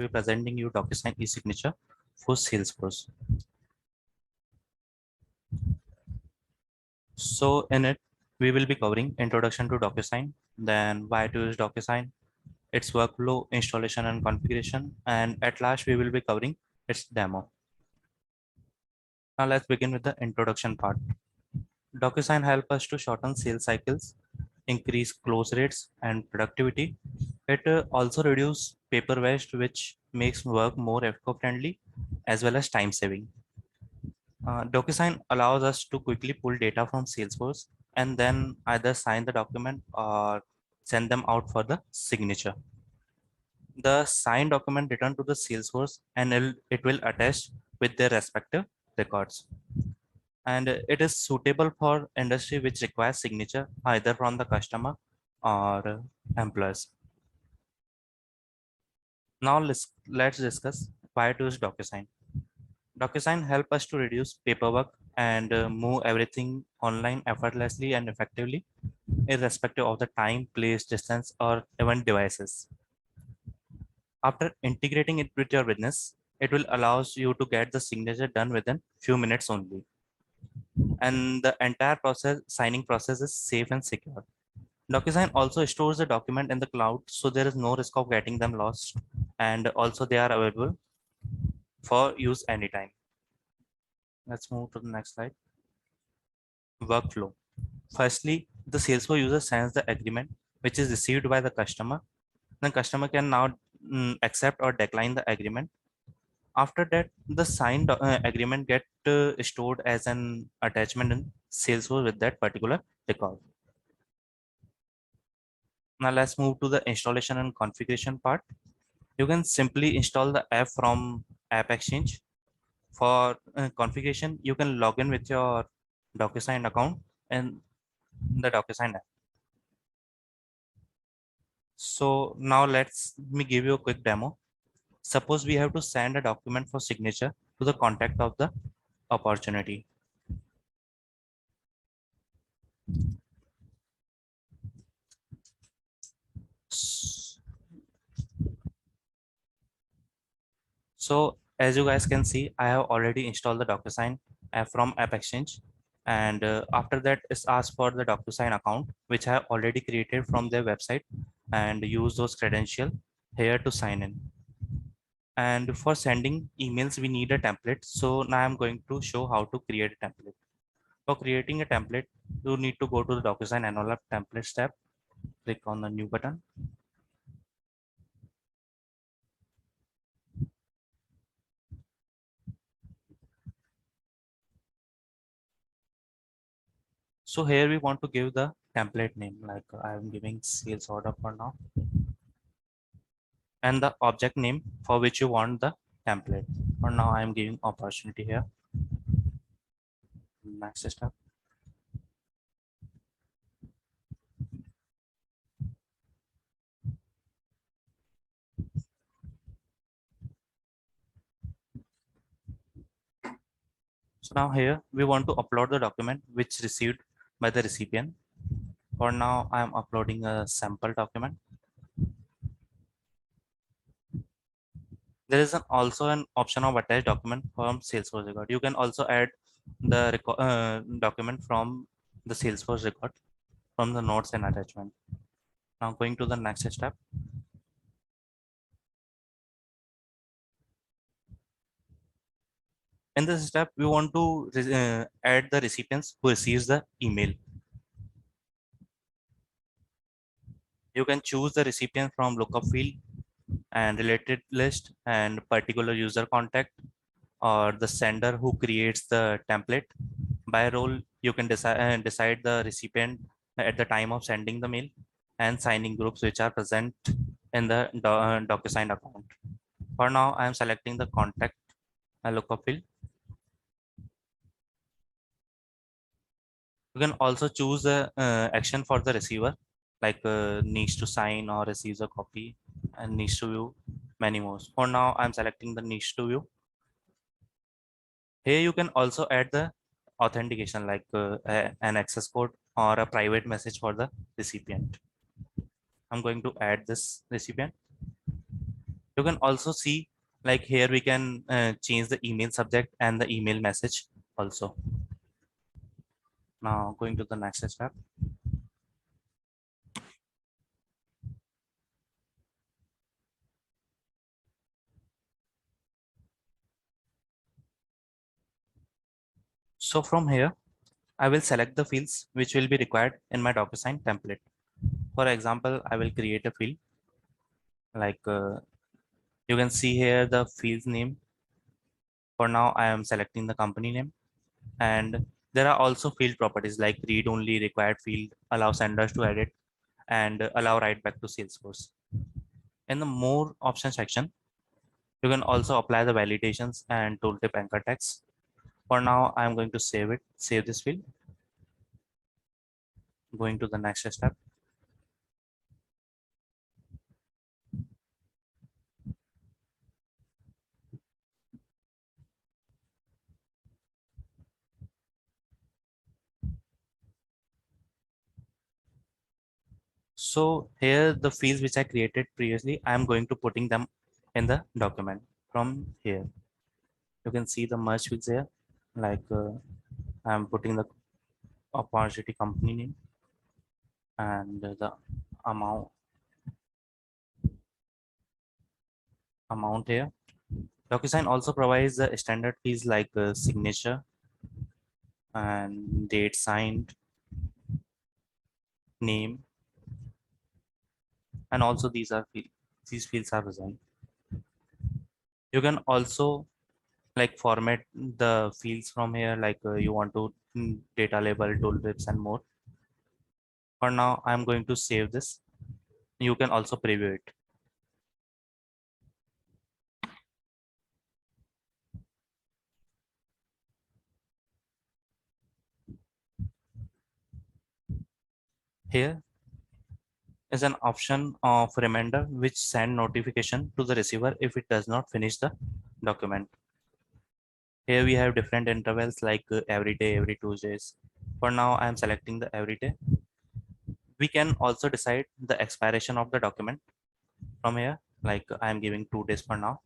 be presenting you DocuSign e-signature for Salesforce. So in it, we will be covering introduction to DocuSign, then why to use DocuSign, its workflow, installation and configuration, and at last we will be covering its demo. Now let's begin with the introduction part. DocuSign helps us to shorten sales cycles, increase close rates and productivity. It also reduces paper waste, which makes work more eco-friendly as well as time saving. DocuSign allows us to quickly pull data from Salesforce and then either sign the document or send them out for the signature. The signed document returned to the Salesforce and it will attach with their respective records. And it is suitable for industry which requires signature either from the customer or employees. Now let's discuss why to use DocuSign. DocuSign help us to reduce paperwork and move everything online effortlessly and effectively, irrespective of the time, place, distance, or even devices. After integrating it with your business, it will allows you to get the signature done within few minutes only. And the entire signing process is safe and secure. DocuSign also stores the document in the cloud, so there is no risk of getting them lost. And also they are available for use anytime. Let's move to the next slide. Workflow. Firstly, the Salesforce user sends the agreement, which is received by the customer. The customer can now accept or decline the agreement. After that, the signed agreement get stored as an attachment in Salesforce with that particular record. Now let's move to the installation and configuration part. You can simply install the app from App Exchange. For configuration, you can log in with your DocuSign account and the DocuSign app. So now let's me give you a quick demo. Suppose we have to send a document for signature to the contact of the opportunity. So as you guys can see, I have already installed the DocuSign app from App Exchange. And after that is asked for the DocuSign account, which I have already created from their website and use those credentials here to sign in. And for sending emails, we need a template. So now I'm going to show how to create a template. For creating a template, you need to go to the DocuSign envelope templates tab, click on the new button. So here we want to give the template name, like I'm giving sales order for now, and the object name for which you want the template. For now, I'm giving opportunity here. Next step. So now here we want to upload the document which received by the recipient. For now, I'm uploading a sample document. There is also an option of attach document from Salesforce record. You can also add the document from the Salesforce record from the notes and attachment. Now going to the next step. In this step, we want to add the recipients who receives the email. You can choose the recipient from lookup field and related list and particular user contact, or the sender who creates the template. By role, you can decide the recipient at the time of sending the mail and signing groups which are present in the DocuSign account. For now, I am selecting the contact lookup field. You can also choose the action for the receiver, like needs to sign or receives a copy and needs to view, many more. For now, I'm selecting the needs to view. Here you can also add the authentication, like an access code or a private message for the recipient. I'm going to add this recipient. You can also see like here we can change the email subject and the email message also. Now going to the next step. So from here, I will select the fields which will be required in my DocuSign template. For example, I will create a field like you can see here the field's name. For now, I am selecting the company name, and there are also field properties like read only, required field, allow senders to edit, and allow write back to Salesforce. In the more option section, you can also apply the validations and tooltip anchor text. For now, I am going to save this field. Going to the next step. So here the fields which I created previously, I am going to putting them in the document. From here, you can see the merge fields here. Like I am putting the opportunity company name and the amount amount here. DocuSign also provides the standard fields like signature and date signed, name, and also these fields are resigned. You can also like format the fields from here, like you want to data label, tooltips, and more. For now, I'm going to save this. You can also preview it. Here is an option of reminder which send notification to the receiver if it does not finish the document. Here we have different intervals like every day, every 2 days. For now, I am selecting the every day. We can also decide the expiration of the document from here, like I am giving 2 days for now.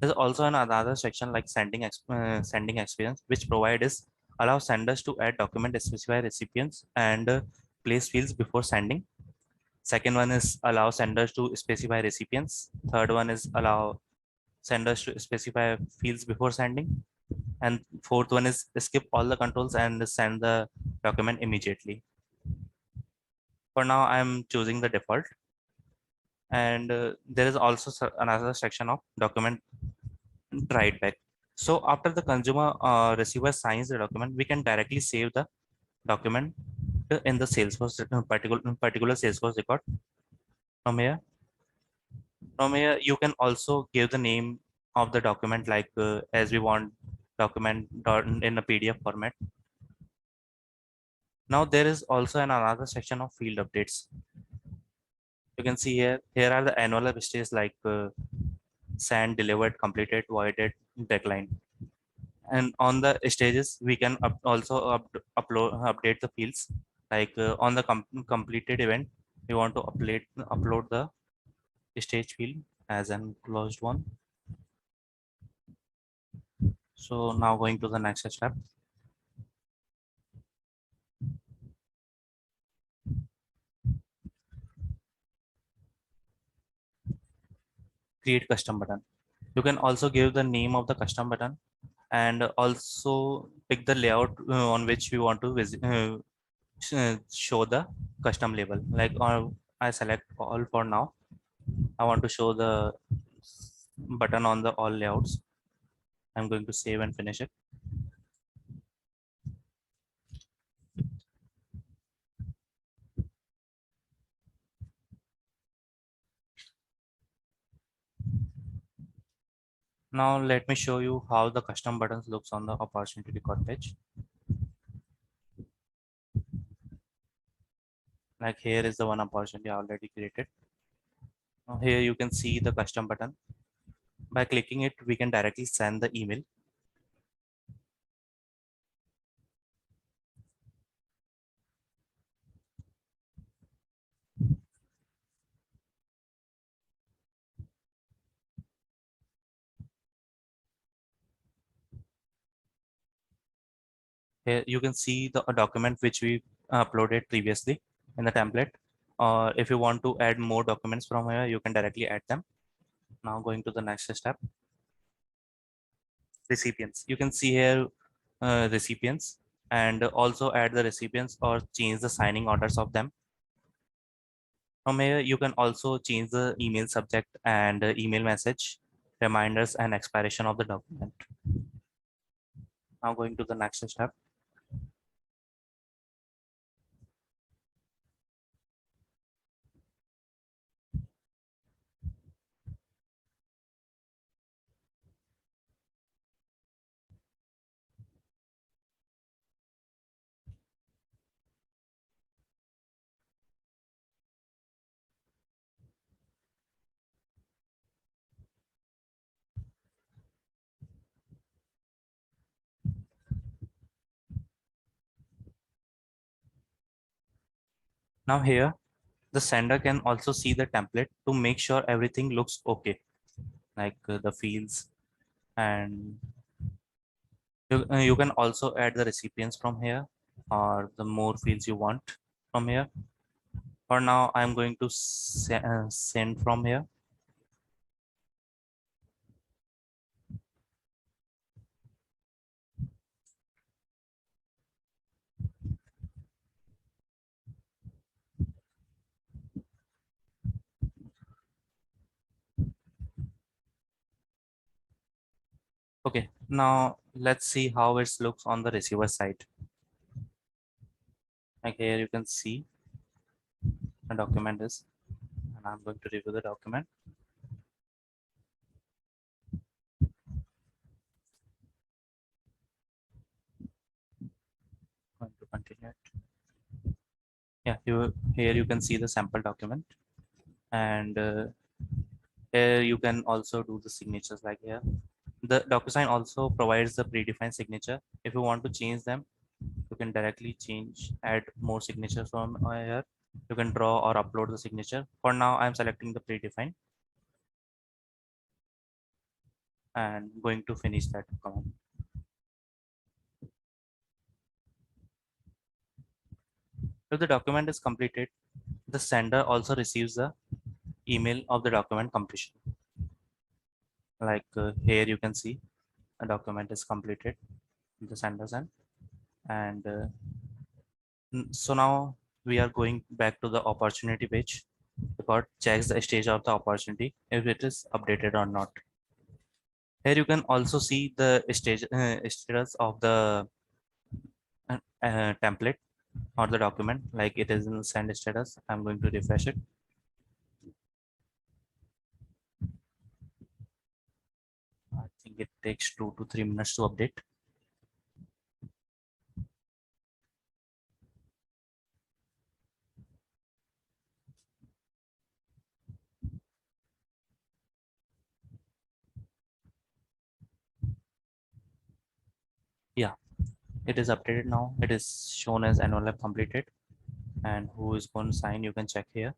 There's also another section like sending experience, which provide is allow senders to add document specify recipients and place fields before sending. Second one is allow senders to specify recipients. Third one is allow senders to specify fields before sending. And fourth one is skip all the controls and send the document immediately. For now, I'm choosing the default. And there is also another section of document write back. So after the consumer receiver signs the document, we can directly save the document in the Salesforce particular Salesforce record. From here, you can also give the name of the document like as we want document in a PDF format. Now there is also another section of field updates. You can see here are the annual stages like send, delivered, completed, voided, declined. And on the stages, we can also update the fields. Like on the completed event, we want to upload the stage field as an closed one. So now going to the next step, create custom button. You can also give the name of the custom button and also pick the layout on which we want to show the custom label. Like I select all for now. I want to show the button on the all layouts. I'm going to save and finish it. Now let me show you how the custom buttons looks on the opportunity record page. Like here is the one opportunity I already created. Now here you can see the custom button. By clicking it, we can directly send the email. Here you can see the a document which we uploaded previously in the template. Or if you want to add more documents from here, you can directly add them. Now going to the next step, recipients. You can see here recipients, and also add the recipients or change the signing orders of them. From here, you can also change the email subject and email message, reminders, and expiration of the document. Now going to the next step. Now here, the sender can also see the template to make sure everything looks okay, like the fields, and you can also add the recipients from here or the more fields you want from here. For now, I'm going to send from here. Okay, now let's see how it looks on the receiver side. Like here you can see the document is, and I'm going to review the document. Going to continue it. Yeah, here you can see the sample document, and here you can also do the signatures like here. The DocuSign also provides the predefined signature. If you want to change them, you can directly change, add more signatures from here. You can draw or upload the signature. For now, I'm selecting the predefined and going to finish that command. If the document is completed, the sender also receives the email of the document completion. Like here you can see a document is completed, the sender sent, and so now we are going back to the opportunity page. Record checks the stage of the opportunity if it is updated or not. Here you can also see the status of the template or the document, like it is in send status. I'm going to refresh it. I think it takes 2 to 3 minutes to update. Yeah, it is updated now. It is shown as envelope completed, and who is going to sign, you can check here,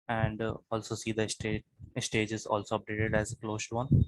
and also see the stage is also updated as a closed one.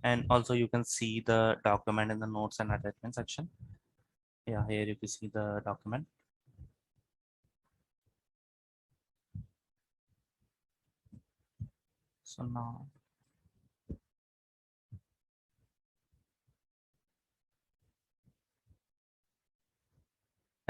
And also you can see the document in the notes and attachment section. Yeah, here you can see the document. So now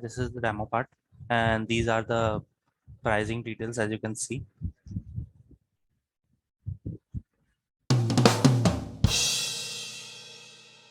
this is the demo part, and these are the pricing details as you can see.